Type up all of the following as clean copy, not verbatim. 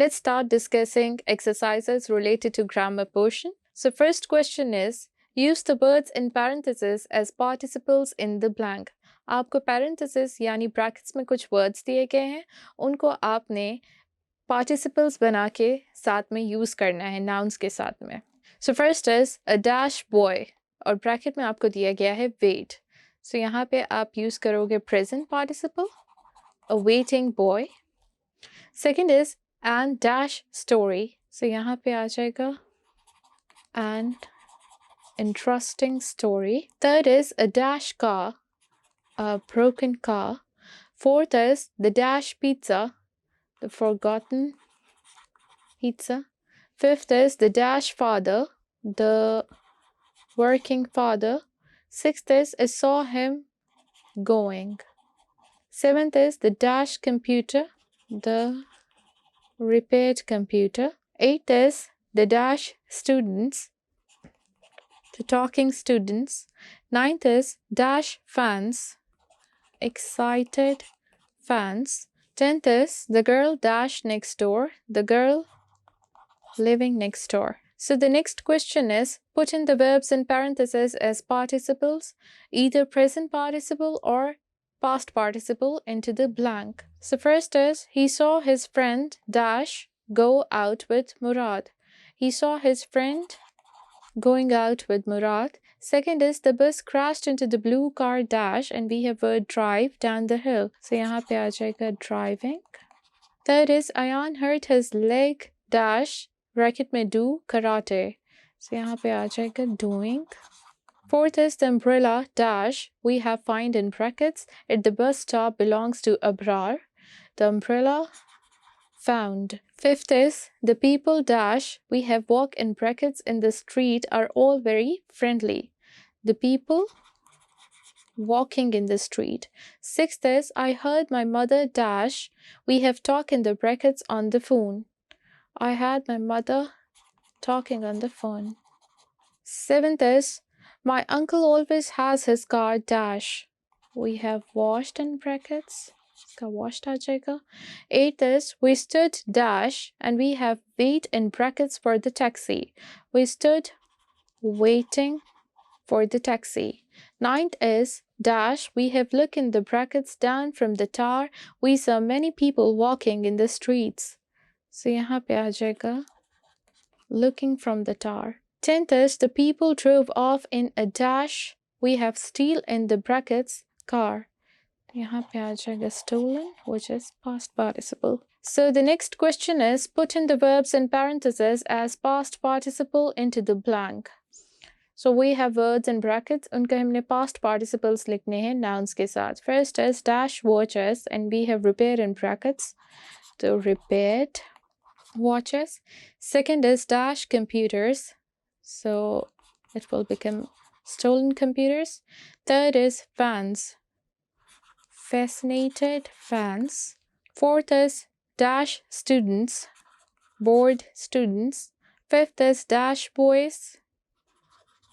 Let's start discussing exercises related to grammar portion. So first question is, use the words in parentheses as participles in the blank. आपको parentheses यानी brackets में कुछ words दिए गए हैं, उनको आपने participles बना के साथ में use करना है nouns के साथ में. So first is a dash boy और bracket में आपको दिया गया है wait. So यहाँ पे आप use करोगे present participle, a waiting boy. Second is and dash story. So यहाँ पे आ जाएगा and interesting story. Third is a dash car, a broken car. Fourth is the dash pizza, the forgotten pizza. Fifth is the dash father, the working father. Sixth is I saw him going. Seventh is the dash computer, the repaired computer. Eighth is the dash students, the talking students. Ninth is dash fans, excited fans. 10th is the girl dash next door, the girl living next door. So the next question is, put in the verbs in parentheses as participles, either present participle or past participle into the blank. So first is, he saw his friend dash go out with Murad. He saw his friend going out with Murad. Second is, the bus crashed into the blue car dash and we have word drive down the hill. So यहाँ पे आ जाएगा driving. Third is, Ayan hurt his leg dash bracket में do karate. So यहाँ पे आ जाएगा doing. Fourth is the umbrella dash we have find in brackets at the bus stop belongs to Abrar. The umbrella found. Fifth is the people dash we have walk in brackets in the street are all very friendly. The people walking in the street. Sixth is I heard my mother dash we have talk in the brackets on the phone. I had my mother talking on the phone. Seventh is my uncle always has his car dash we have washed in brackets. इसका washed आ जाएगा. Eighth is we stood dash and we have wait in brackets for the taxi. We stood waiting for the taxi. Ninth is dash we have looked in the brackets down from the tower. We saw many people walking in the streets. So यहाँ पे आ जाएगा looking from the tower. 10th is the people drove off in a dash we have steal in the brackets car. यहाँ पे आ जाएगा stolen, which is past participle. So the next question is, put in the verbs in parentheses as past participle into the blank. So we have words in brackets, उनका हमने past participles लिखने हैं nouns के साथ. First is dash watches and we have repair in brackets, so repaired watches. Second is dash computers, so it will become stolen computers. Third is fans, fascinated fans. Fourth is dash students, bored students. Fifth is dash boys,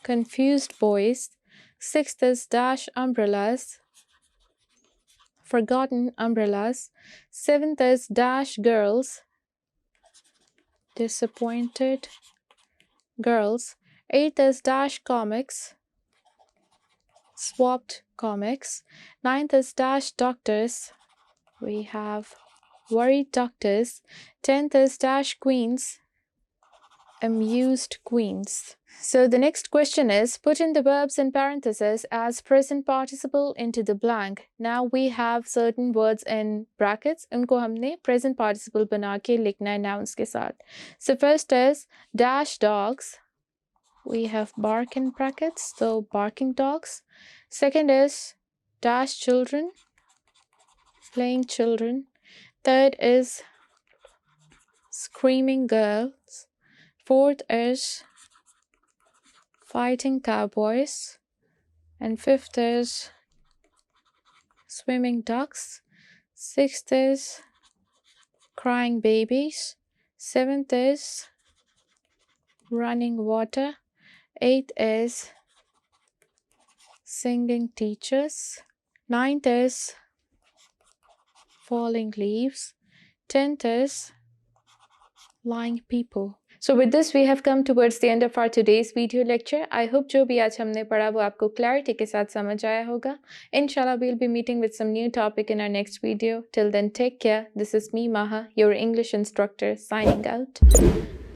confused boys. Sixth is dash umbrellas, forgotten umbrellas. Seventh is dash girls, disappointed girls. Eighth is dash comics, swapped comics. Ninth is dash doctors, we have worried doctors. 10th is dash queens, amused queens. So the next question is, put in the verbs in parentheses as present participle into the blank. Now we have certain words in brackets, उनको हमने present participle बना के लिखना है nouns के साथ. So first is dash dogs, we have bark in brackets, so barking dogs. Second is dash children, playing children. Third is screaming girls. Fourth is fighting cowboys. And fifth is swimming ducks. Sixth is crying babies. Seventh is running water. Eighth is singing teachers. Ninth is falling leaves. 10th is lying people. So with this we have come towards the end of our today's video lecture. I hope जो भी आज हमने पढ़ा वो आपको clarity के साथ समझ आया होगा. Inshallah we'll be meeting with some new topic in our next video. Till then, take care. This is me, Maha, your English instructor, signing out.